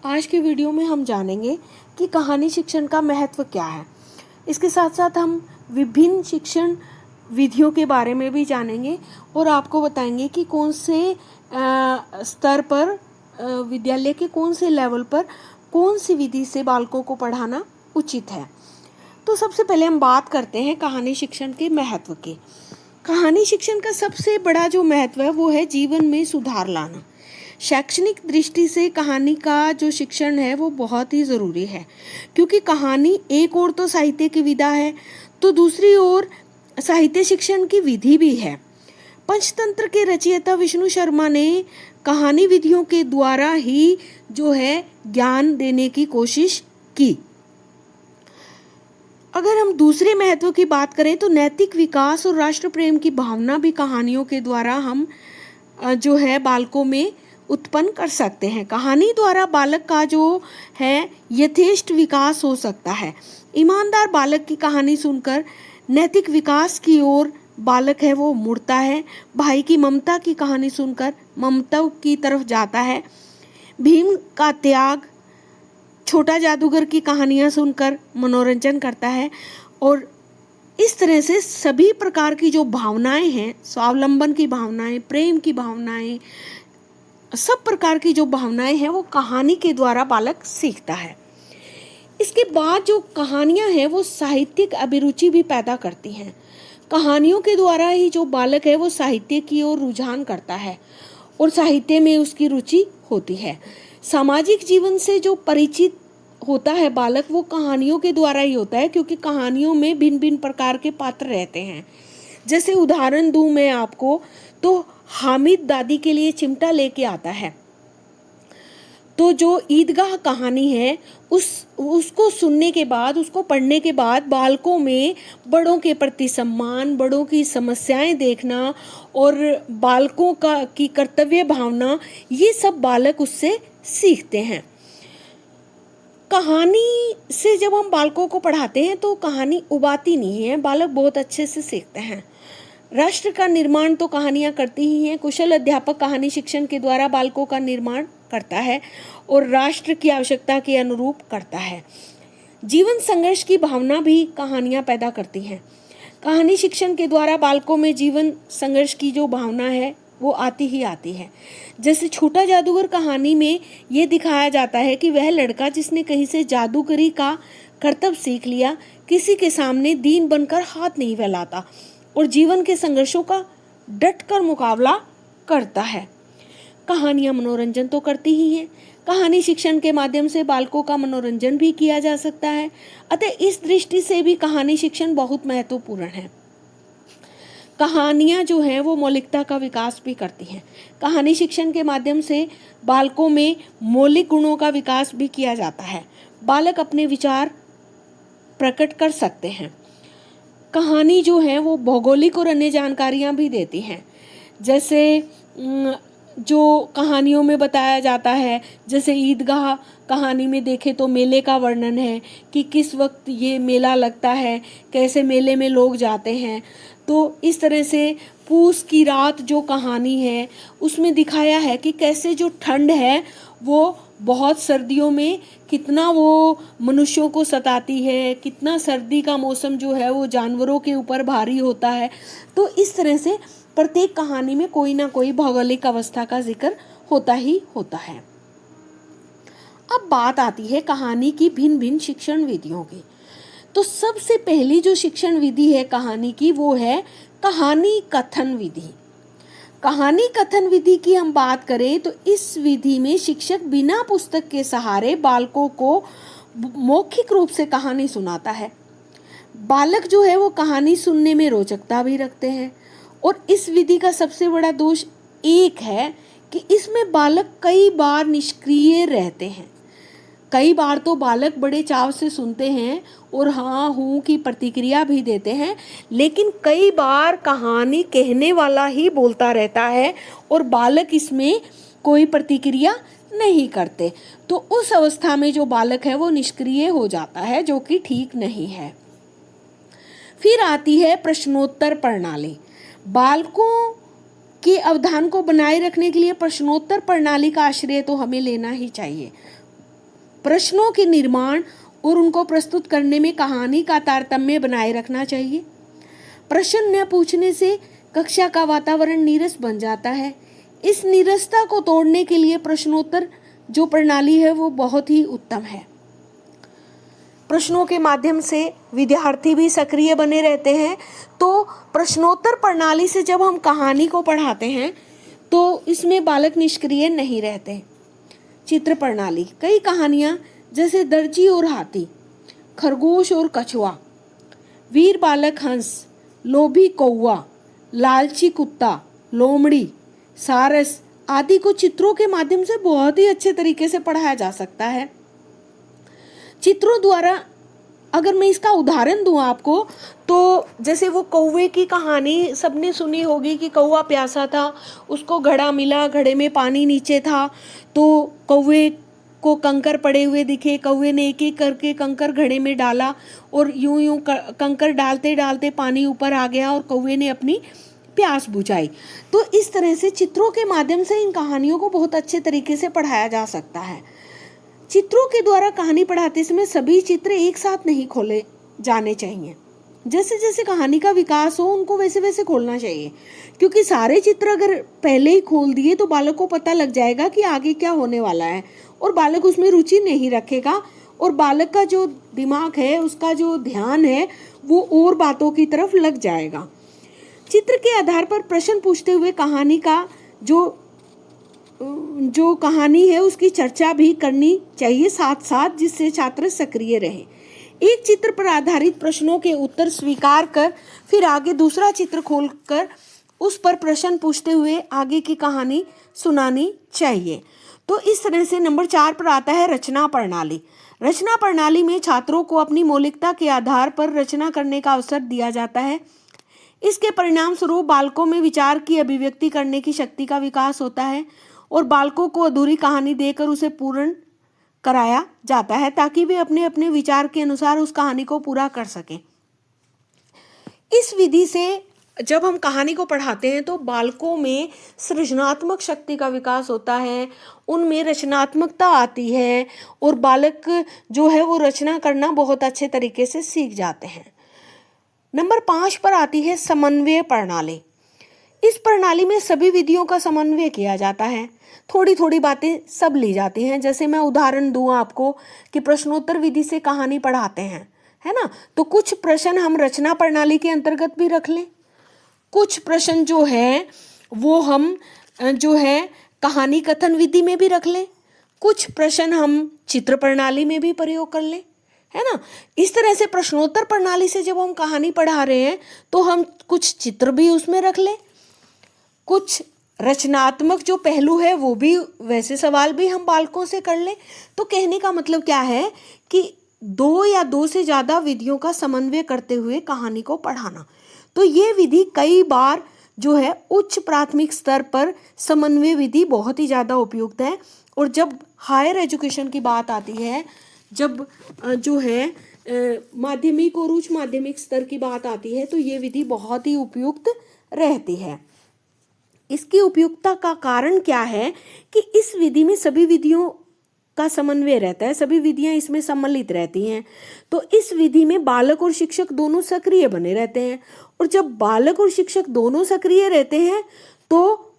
आज के वीडियो में हम जानेंगे कि कहानी शिक्षण का महत्व क्या है। इसके साथ साथ हम विभिन्न शिक्षण विधियों के बारे में भी जानेंगे और आपको बताएंगे कि कौन से स्तर पर विद्यालय के कौन से लेवल पर कौन सी विधि से बालकों को पढ़ाना उचित है। तो सबसे पहले हम बात करते हैं कहानी शिक्षण के महत्व की। कहानी शिक्षण का सबसे बड़ा जो महत्व है वो है जीवन में सुधार लाना। शैक्षणिक दृष्टि से कहानी का जो शिक्षण है वो बहुत ही ज़रूरी है, क्योंकि कहानी एक ओर तो साहित्य की विधा है तो दूसरी ओर साहित्य शिक्षण की विधि भी है। पंचतंत्र के रचयिता विष्णु शर्मा ने कहानी विधियों के द्वारा ही जो है ज्ञान देने की कोशिश की। अगर हम दूसरे महत्व की बात करें तो नैतिक विकास और राष्ट्र प्रेम की भावना भी कहानियों के द्वारा हम जो है बालकों में उत्पन्न कर सकते हैं। कहानी द्वारा बालक का जो है यथेष्ट विकास हो सकता है। ईमानदार बालक की कहानी सुनकर नैतिक विकास की ओर बालक है वो मुड़ता है। भाई की ममता की कहानी सुनकर ममता की तरफ जाता है। भीम का त्याग, छोटा जादूगर की कहानियां सुनकर मनोरंजन करता है। और इस तरह से सभी प्रकार की जो भावनाएं हैं, स्वावलंबन की भावनाएं, प्रेम की भावनाएं, सब प्रकार की जो भावनाएं हैं वो कहानी के द्वारा बालक सीखता है। इसके बाद जो कहानियां हैं वो साहित्यिक अभिरुचि भी पैदा करती हैं। कहानियों के द्वारा ही जो बालक है वो साहित्य की ओर रुझान करता है और साहित्य में उसकी रुचि होती है। सामाजिक जीवन से जो परिचित होता है बालक वो कहानियों के द्वारा ही होता है, क्योंकि कहानियों में भिन्न भिन्न प्रकार के पात्र रहते हैं। जैसे उदाहरण दूं मैं आपको तो हामिद दादी के लिए चिमटा लेके आता है, तो जो ईदगाह कहानी है उसको सुनने के बाद, उसको पढ़ने के बाद बालकों में बड़ों के प्रति सम्मान, बड़ों की समस्याएं देखना और बालकों की कर्तव्य भावना, ये सब बालक उससे सीखते हैं। कहानी से जब हम बालकों को पढ़ाते हैं तो कहानी उबाती नहीं है, बालक बहुत अच्छे से सीखते हैं। राष्ट्र का निर्माण तो कहानियां करती ही हैं। कुशल अध्यापक कहानी शिक्षण के द्वारा बालकों का निर्माण करता है और राष्ट्र की आवश्यकता के अनुरूप करता है। जीवन संघर्ष की भावना भी कहानियां पैदा करती हैं। कहानी शिक्षण के द्वारा बालकों में जीवन संघर्ष की जो भावना है वो आती ही आती है। जैसे छोटा जादूगर कहानी में ये दिखाया जाता है कि वह लड़का जिसने कहीं से जादूगरी का करतब सीख लिया, किसी के सामने दीन बनकर हाथ नहीं फैलाता और जीवन के संघर्षों का डटकर मुकाबला करता है। कहानियां मनोरंजन तो करती ही हैं। कहानी शिक्षण के माध्यम से बालकों का मनोरंजन भी किया जा सकता है। अतः इस दृष्टि से भी कहानी शिक्षण बहुत महत्वपूर्ण है। कहानियां जो हैं वो मौलिकता का विकास भी करती हैं। कहानी शिक्षण के माध्यम से बालकों में मौलिक गुणों का विकास भी किया जाता है। बालक अपने विचार प्रकट कर सकते हैं। कहानी जो है वो भौगोलिक और अन्य जानकारियां भी देती हैं। जैसे जो कहानियों में बताया जाता है, जैसे ईदगाह कहानी में देखें तो मेले का वर्णन है कि किस वक्त ये मेला लगता है, कैसे मेले में लोग जाते हैं। तो इस तरह से पूस की रात जो कहानी है उसमें दिखाया है कि कैसे जो ठंड है वो बहुत सर्दियों में कितना वो मनुष्यों को सताती है, कितना सर्दी का मौसम जो है वो जानवरों के ऊपर भारी होता है। तो इस तरह से प्रत्येक कहानी में कोई ना कोई भौगोलिक अवस्था का जिक्र होता ही होता है। अब बात आती है कहानी की भिन्न भिन्न शिक्षण विधियों की। तो सबसे पहली जो शिक्षण विधि है कहानी की वो है कहानी कथन विधि। कहानी कथन विधि की हम बात करें तो इस विधि में शिक्षक बिना पुस्तक के सहारे बालकों को मौखिक रूप से कहानी सुनाता है। बालक जो है वो कहानी सुनने में रोचकता भी रखते हैं और इस विधि का सबसे बड़ा दोष एक है कि इसमें बालक कई बार निष्क्रिय रहते हैं। कई बार तो बालक बड़े चाव से सुनते हैं और हाँ हूँ की प्रतिक्रिया भी देते हैं, लेकिन कई बार कहानी कहने वाला ही बोलता रहता है और बालक इसमें कोई प्रतिक्रिया नहीं करते। तो उस अवस्था में जो बालक है वो निष्क्रिय हो जाता है, जो कि ठीक नहीं है। फिर आती है प्रश्नोत्तर प्रणाली। बालकों के अवधान को बनाए रखने के लिए प्रश्नोत्तर प्रणाली का आश्रय तो हमें लेना ही चाहिए। प्रश्नों के निर्माण और उनको प्रस्तुत करने में कहानी का तारतम्य बनाए रखना चाहिए। प्रश्न न पूछने से कक्षा का वातावरण नीरस बन जाता है। इस नीरसता को तोड़ने के लिए प्रश्नोत्तर जो प्रणाली है वो बहुत ही उत्तम है। प्रश्नों के माध्यम से विद्यार्थी भी सक्रिय बने रहते हैं। तो प्रश्नोत्तर प्रणाली से जब हम कहानी को पढ़ाते हैं तो इसमें बालक निष्क्रिय नहीं रहते। चित्र प्रणाली, कई कहानियां जैसे दर्जी और हाथी, खरगोश और कछुआ, वीर बालक हंस, लोभी कौवा, लालची कुत्ता, लोमड़ी, सारस आदि को चित्रों के माध्यम से बहुत ही अच्छे तरीके से पढ़ाया जा सकता है। चित्रों द्वारा अगर मैं इसका उदाहरण दूं आपको, तो जैसे वो कौवे की कहानी सबने सुनी होगी कि कौवा प्यासा था, उसको घड़ा मिला, घड़े में पानी नीचे था, तो कौवे को कंकर पड़े हुए दिखे, कौवे ने एक एक करके कंकर घड़े में डाला और यूं यूं कंकर डालते डालते पानी ऊपर आ गया और कौवे ने अपनी प्यास बुझाई। तो इस तरह से चित्रों के माध्यम से इन कहानियों को बहुत अच्छे तरीके से पढ़ाया जा सकता है। चित्रों के द्वारा कहानी पढ़ाते समय सभी चित्र एक साथ नहीं खोले जाने चाहिए। जैसे जैसे कहानी का विकास हो उनको वैसे वैसे खोलना चाहिए, क्योंकि सारे चित्र अगर पहले ही खोल दिए तो बालक को पता लग जाएगा कि आगे क्या होने वाला है और बालक उसमें रुचि नहीं रखेगा और बालक का जो दिमाग है, उसका जो ध्यान है वो और बातों की तरफ लग जाएगा। चित्र के आधार पर प्रश्न पूछते हुए कहानी का जो कहानी है उसकी चर्चा भी करनी चाहिए साथ साथ, जिससे छात्र सक्रिय रहे। एक चित्र पर आधारित प्रश्नों के उत्तर स्वीकार कर फिर आगे दूसरा चित्र खोलकर उस पर प्रश्न पूछते हुए आगे की कहानी सुनानी चाहिए। तो इस तरह से नंबर 4 पर आता है रचना प्रणाली। रचना प्रणाली में छात्रों को अपनी मौलिकता के आधार पर रचना करने का अवसर दिया जाता है। इसके परिणाम स्वरूप बालकों में विचार की अभिव्यक्ति करने की शक्ति का विकास होता है और बालकों को अधूरी कहानी देकर उसे पूर्ण कराया जाता है ताकि वे अपने अपने विचार के अनुसार उस कहानी को पूरा कर सकें। इस विधि से जब हम कहानी को पढ़ाते हैं तो बालकों में सृजनात्मक शक्ति का विकास होता है, उनमें रचनात्मकता आती है और बालक जो है वो रचना करना बहुत अच्छे तरीके से सीख जाते हैं। नंबर 5 पर आती है समन्वय प्रणाली। इस प्रणाली में सभी विधियों का समन्वय किया जाता है। थोड़ी थोड़ी बातें सब ली जाती हैं। जैसे मैं उदाहरण दूं आपको कि प्रश्नोत्तर विधि से कहानी पढ़ाते हैं, है ना, तो कुछ प्रश्न हम रचना प्रणाली के अंतर्गत भी रख लें, कुछ प्रश्न जो है वो हम जो है कहानी कथन विधि में भी रख लें, कुछ प्रश्न हम चित्र प्रणाली में भी प्रयोग कर लें, है ना। इस तरह से प्रश्नोत्तर प्रणाली से जब हम कहानी पढ़ा रहे हैं तो हम कुछ चित्र भी उसमें रख लें, कुछ रचनात्मक जो पहलू है वो भी, वैसे सवाल भी हम बालकों से कर लें। तो कहने का मतलब क्या है कि 2 या 2 से ज़्यादा विधियों का समन्वय करते हुए कहानी को पढ़ाना। तो ये विधि कई बार जो है उच्च प्राथमिक स्तर पर समन्वय विधि बहुत ही ज़्यादा उपयुक्त है। और जब हायर एजुकेशन की बात आती है, जब जो है माध्यमिक और उच्च माध्यमिक स्तर की बात आती है, तो ये विधि बहुत ही उपयुक्त रहती है। इसकी उपयुक्तता का कारण क्या है कि इस विधि में सभी विधियों का समन्वय रहता है, सभी विधियां इसमें सम्मिलित रहती हैं। तो इस विधि में बालक और शिक्षक दोनों सक्रिय बने रहते हैं और जब बालक और शिक्षक दोनों सक्रिय रहते हैं तो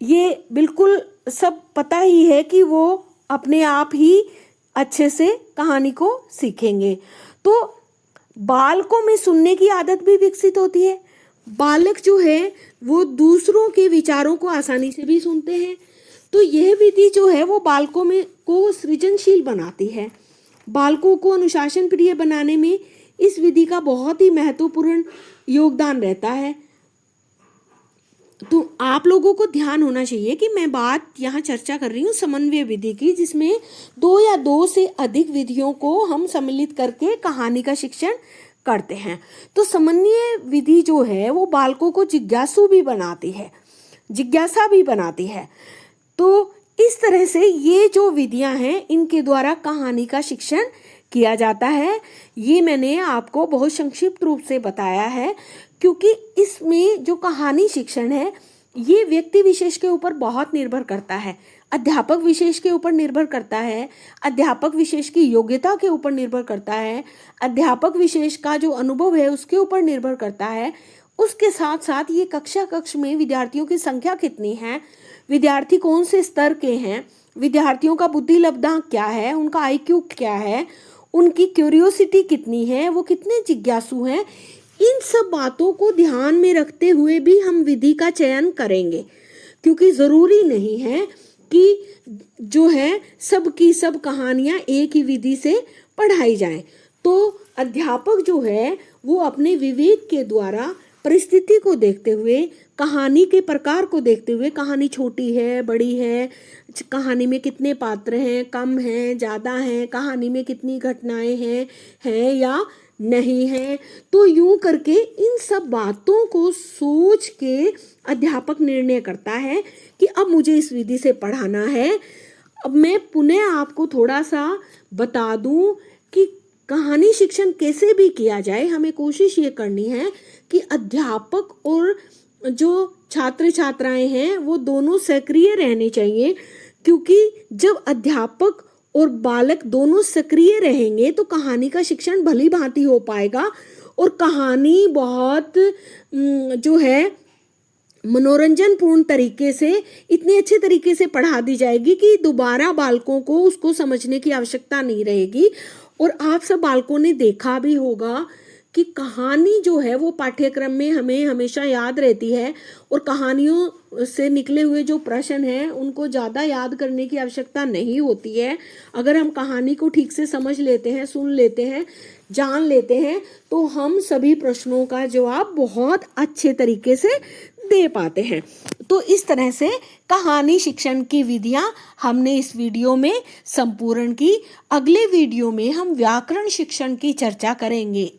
ये बिल्कुल सब पता ही है कि वो अपने आप ही अच्छे से कहानी को सीखेंगे। तो बालकों में सुनने की आदत भी विकसित होती है। बालक जो है वो दूसरों के विचारों को आसानी से भी सुनते हैं। तो यह विधि जो है वो बालकों में को सृजनशील बनाती है। बालकों को अनुशासन प्रिय बनाने में इस विधि का बहुत ही महत्वपूर्ण योगदान रहता है। तो आप लोगों को ध्यान होना चाहिए कि मैं बात यहाँ चर्चा कर रही हूँ समन्वय विधि की, जिसमें 2 या 2 से अधिक विधियों को हम सम्मिलित करके कहानी का शिक्षण करते हैं। तो समन्वय विधि जो है वो बालकों को जिज्ञासु भी बनाती है, जिज्ञासा भी बनाती है। तो इस तरह से ये जो विधियां हैं इनके द्वारा कहानी का शिक्षण किया जाता है। ये मैंने आपको बहुत संक्षिप्त रूप से बताया है, क्योंकि इसमें जो कहानी शिक्षण है ये व्यक्ति विशेष के ऊपर बहुत निर्भर करता है। अध्यापक विशेष के ऊपर निर्भर करता है, अध्यापक विशेष की योग्यता के ऊपर निर्भर करता है, अध्यापक विशेष का जो अनुभव है उसके ऊपर निर्भर करता है। उसके साथ साथ ये कक्ष में विद्यार्थियों की संख्या कितनी है, विद्यार्थी कौन से स्तर के हैं, विद्यार्थियों का बुद्धि लब्धांक क्या है, उनका आईक्यू क्या है, उनकी क्यूरियोसिटी कितनी है, वो कितने जिज्ञासु हैं, इन सब बातों को ध्यान में रखते हुए भी हम विधि का चयन करेंगे। क्योंकि ज़रूरी नहीं है कि जो है सब की सब कहानियाँ एक ही विधि से पढ़ाई जाएं। तो अध्यापक जो है वो अपने विवेक के द्वारा परिस्थिति को देखते हुए, कहानी के प्रकार को देखते हुए, कहानी छोटी है बड़ी है, कहानी में कितने पात्र हैं, कम हैं ज़्यादा हैं, कहानी में कितनी घटनाएं हैं या नहीं है, तो यूं करके इन सब बातों को सोच के अध्यापक निर्णय करता है कि अब मुझे इस विधि से पढ़ाना है। अब मैं पुनः आपको थोड़ा सा बता दूं कि कहानी शिक्षण कैसे भी किया जाए, हमें कोशिश ये करनी है कि अध्यापक और जो छात्र छात्राएं हैं वो दोनों सक्रिय रहने चाहिए। क्योंकि जब अध्यापक और बालक दोनों सक्रिय रहेंगे तो कहानी का शिक्षण भली भांति हो पाएगा और कहानी बहुत जो है मनोरंजन पूर्ण तरीके से, इतने अच्छे तरीके से पढ़ा दी जाएगी कि दोबारा बालकों को उसको समझने की आवश्यकता नहीं रहेगी। और आप सब बालकों ने देखा भी होगा कि कहानी जो है वो पाठ्यक्रम में हमें हमेशा याद रहती है और कहानियों से निकले हुए जो प्रश्न हैं उनको ज़्यादा याद करने की आवश्यकता नहीं होती है। अगर हम कहानी को ठीक से समझ लेते हैं, सुन लेते हैं, जान लेते हैं तो हम सभी प्रश्नों का जवाब बहुत अच्छे तरीके से दे पाते हैं। तो इस तरह से कहानी शिक्षण की विधियां हमने इस वीडियो में संपूर्ण की। अगले वीडियो में हम व्याकरण शिक्षण की चर्चा करेंगे।